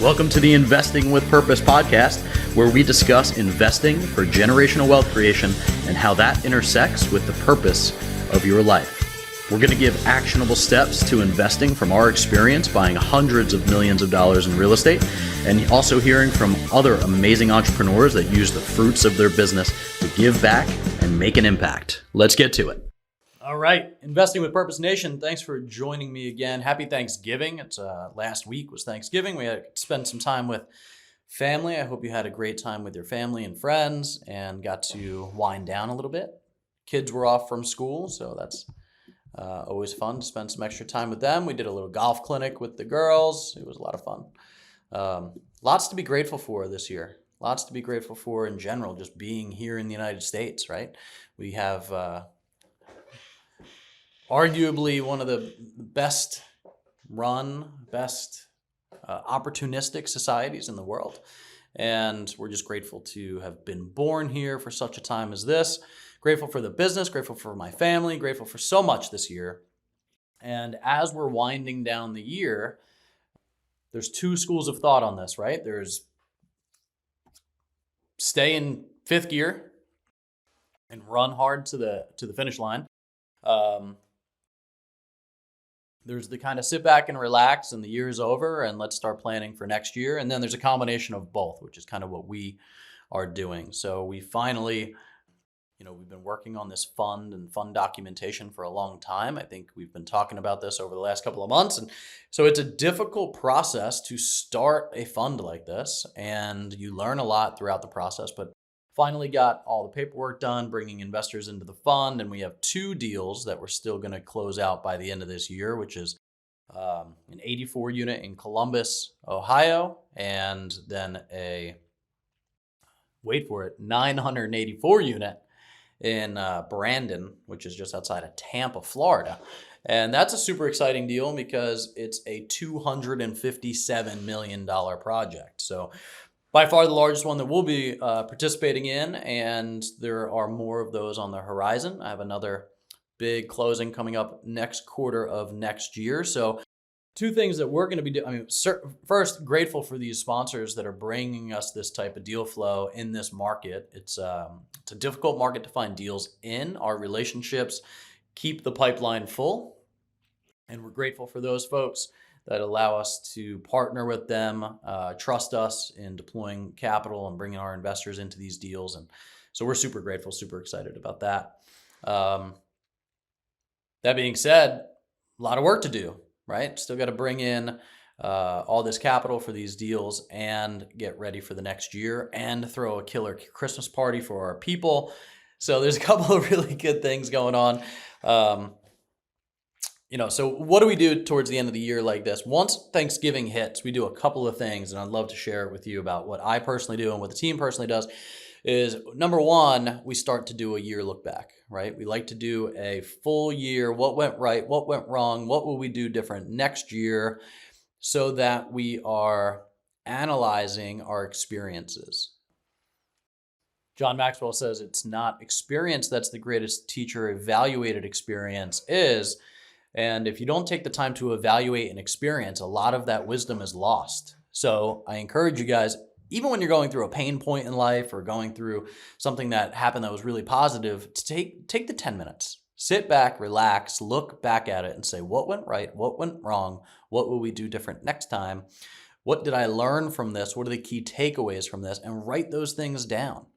Welcome to the Investing with Purpose podcast, where we discuss investing for generational wealth creation and how that intersects with the purpose of your life. We're going to give actionable steps to investing from our experience buying hundreds of millions of dollars in real estate, and also hearing from other amazing entrepreneurs that use the fruits of their business to give back and make an impact. Let's get to it. All right, Investing with Purpose Nation, thanks for joining me again. Happy Thanksgiving. It's last week was Thanksgiving. We had to spend some time with family. I hope you had a great time with your family and friends and got to wind down a little bit. Kids were off from school, so that's always fun to spend some extra time with them. We did a little golf clinic with the girls. It was a lot of fun. Lots to be grateful for this year. Lots to be grateful for in general, just being here in the United States, right? We have arguably one of the best run, best opportunistic societies in the world. And we're just grateful to have been born here for such a time as this. Grateful for the business, grateful for my family, grateful for so much this year. And as we're winding down the year, there's two schools of thought on this, right? There's stay in fifth gear and run hard to the finish line. There's the kind of sit back and relax and the year's over and let's start planning for next year. And then there's a combination of both, which is kind of what we are doing. So we finally, we've been working on this fund and fund documentation for a long time. I think we've been talking about this over the last couple of months. And so it's a difficult process to start a fund like this. And you learn a lot throughout the process, but finally got all the paperwork done, bringing investors into the fund. And we have two deals that we're still going to close out by the end of this year, which is an 84 unit in Columbus, Ohio, and then wait for it, 984 unit in Brandon, which is just outside of Tampa, Florida. And that's a super exciting deal because it's a $257 million project. So by far the largest one that we'll be participating in, and there are more of those on the horizon. I have another big closing coming up next quarter of next year. So two things that we're going to be doing. First, grateful for these sponsors that are bringing us this type of deal flow in this market. It's a difficult market to find deals in. Our relationships keep the pipeline full, and we're grateful for those folks that allow us to partner with them, trust us in deploying capital and bringing our investors into these deals. And so we're super grateful, super excited about that. That being said, a lot of work to do, right? Still got to bring in all this capital for these deals and get ready for the next year and throw a killer Christmas party for our people. So there's a couple of really good things going on. So what do we do towards the end of the year like this? Once Thanksgiving hits, we do a couple of things, and I'd love to share with you about what I personally do and what the team personally does. Is number one, we start to do a year look back, right? We like to do a full year, what went right, what went wrong, what will we do different next year, so that we are analyzing our experiences. John Maxwell says it's not experience that's the greatest teacher, evaluated experience is. And if you don't take the time to evaluate an experience, a lot of that wisdom is lost. So I encourage you guys, even when you're going through a pain point in life or going through something that happened that was really positive, to take the 10 minutes, sit back, relax, look back at it and say, what went right? What went wrong? What will we do different next time? What did I learn from this? What are the key takeaways from this? And write those things down.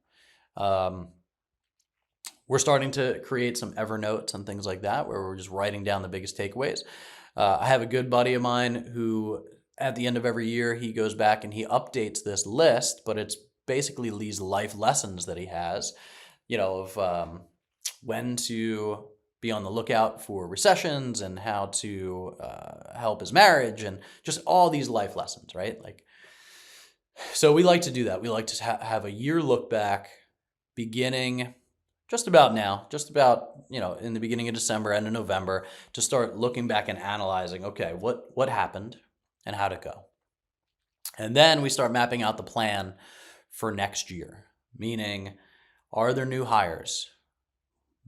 We're starting to create some Evernotes and things like that, where we're just writing down the biggest takeaways. I have a good buddy of mine who, at the end of every year, he goes back and he updates this list, but it's basically these life lessons that he has, of when to be on the lookout for recessions and how to help his marriage and just all these life lessons, right? So we like to do that. We like to have a year look back beginning just about now, in the beginning of December, end of November, to start looking back and analyzing, okay, what happened and how'd it go? And then we start mapping out the plan for next year, meaning, are there new hires?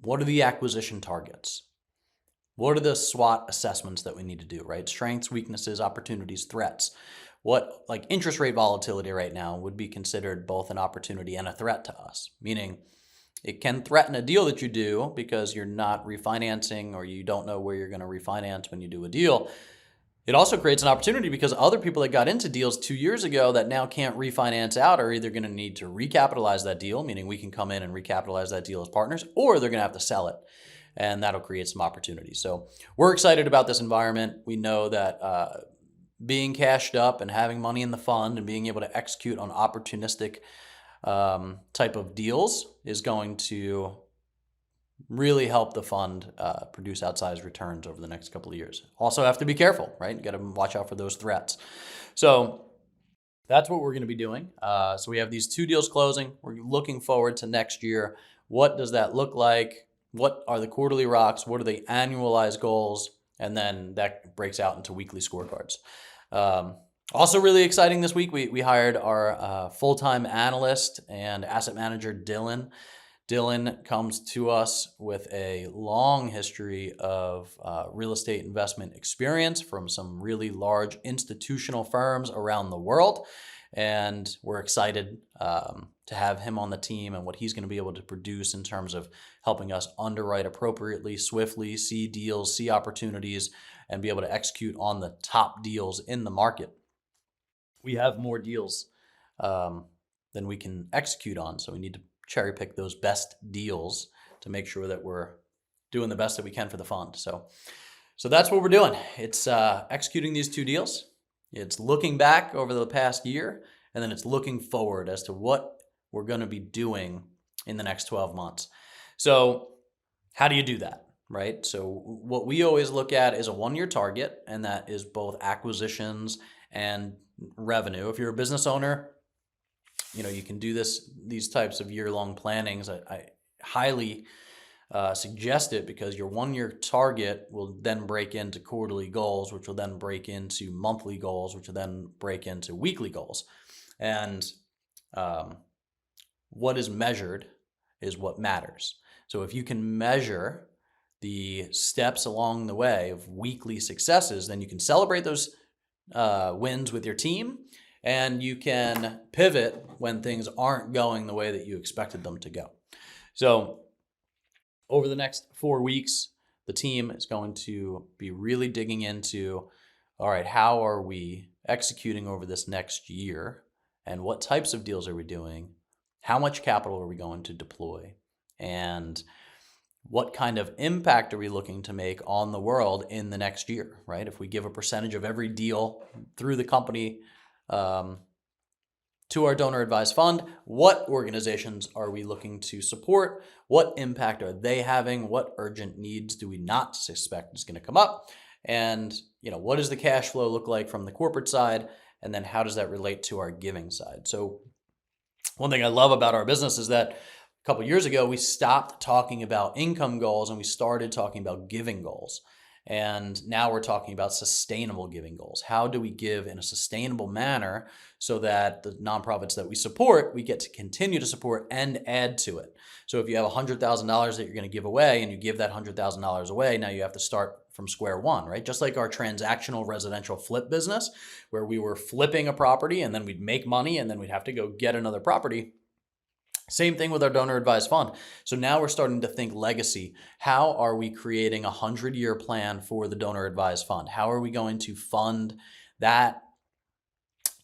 What are the acquisition targets? What are the SWOT assessments that we need to do, right? Strengths, weaknesses, opportunities, threats. what like interest rate volatility right now would be considered both an opportunity and a threat to us, meaning it can threaten a deal that you do because you're not refinancing or you don't know where you're going to refinance when you do a deal. It also creates an opportunity because other people that got into deals 2 years ago that now can't refinance out are either going to need to recapitalize that deal, meaning we can come in and recapitalize that deal as partners, or they're going to have to sell it. And that'll create some opportunities. So we're excited about this environment. We know that being cashed up and having money in the fund and being able to execute on opportunistic type of deals is going to really help the fund produce outsized returns over the next couple of years. Also have to be careful, right? You got to watch out for those threats. So that's what we're going to be doing. So we have these 2 deals closing. We're looking forward to next year. What does that look like? What are the quarterly rocks? What are the annualized goals? And then that breaks out into weekly scorecards. Also really exciting this week, we hired our full-time analyst and asset manager, Dylan. Dylan comes to us with a long history of real estate investment experience from some really large institutional firms around the world. And we're excited to have him on the team and what he's going to be able to produce in terms of helping us underwrite appropriately, swiftly, see deals, see opportunities, and be able to execute on the top deals in the market. We have more deals than we can execute on, so we need to cherry pick those best deals to make sure that we're doing the best that we can for the fund. So that's what we're doing. It's executing these 2 deals. It's looking back over the past year, and then it's looking forward as to what we're going to be doing in the next 12 months. So how do you do that, right? So what we always look at is a 1-year target, and that is both acquisitions and revenue. If you're a business owner, you can do these types of year-long plannings. I highly suggest it because your 1-year target will then break into quarterly goals, which will then break into monthly goals, which will then break into weekly goals. And what is measured is what matters. So if you can measure the steps along the way of weekly successes, then you can celebrate those wins with your team, and you can pivot when things aren't going the way that you expected them to go. So over the next 4 weeks, the team is going to be really digging into, all right, how are we executing over this next year? And what types of deals are we doing? How much capital are we going to deploy? And what kind of impact are we looking to make on the world in the next year, right? If we give a percentage of every deal through the company to our donor advised fund, what organizations are we looking to support? What impact are they having? What urgent needs do we not suspect is going to come up? And what does the cash flow look like from the corporate side? And then how does that relate to our giving side? So one thing I love about our business is that a couple of years ago, we stopped talking about income goals and we started talking about giving goals. And now we're talking about sustainable giving goals. How do we give in a sustainable manner so that the nonprofits that we support, we get to continue to support and add to it? So if you have $100,000 that you're going to give away and you give that $100,000 away, now you have to start from square one, right? Just like our transactional residential flip business, where we were flipping a property and then we'd make money and then we'd have to go get another property. Same thing with our donor advised fund. So now we're starting to think legacy. How are we creating a 100-year plan for the donor advised fund? How are we going to fund that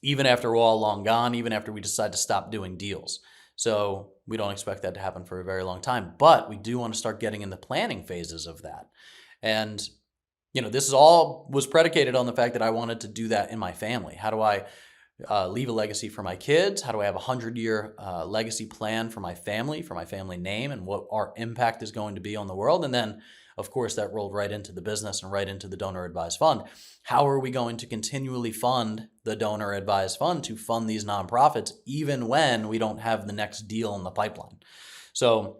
even after we're all long gone, even after we decide to stop doing deals? So we don't expect that to happen for a very long time, but we do want to start getting in the planning phases of that. And this is all was predicated on the fact that I wanted to do that in my family. How do I leave a legacy for my kids? How do I have a 100-year legacy plan for my family name, and what our impact is going to be on the world? And then, of course, that rolled right into the business and right into the donor advised fund. How are we going to continually fund the donor advised fund to fund these nonprofits even when we don't have the next deal in the pipeline? So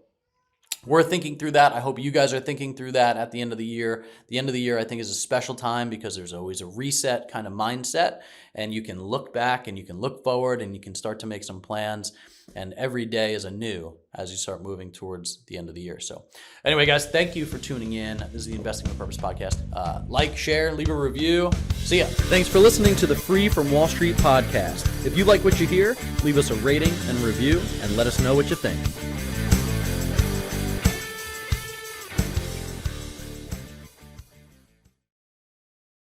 we're thinking through that. I hope you guys are thinking through that at the end of the year. The end of the year, I think, is a special time because there's always a reset kind of mindset, and you can look back and you can look forward and you can start to make some plans. And every day is anew as you start moving towards the end of the year. So anyway, guys, thank you for tuning in. This is the Investing with Purpose podcast. Like, share, leave a review. See ya. Thanks for listening to the Free from Wall Street podcast. If you like what you hear, leave us a rating and review and let us know what you think.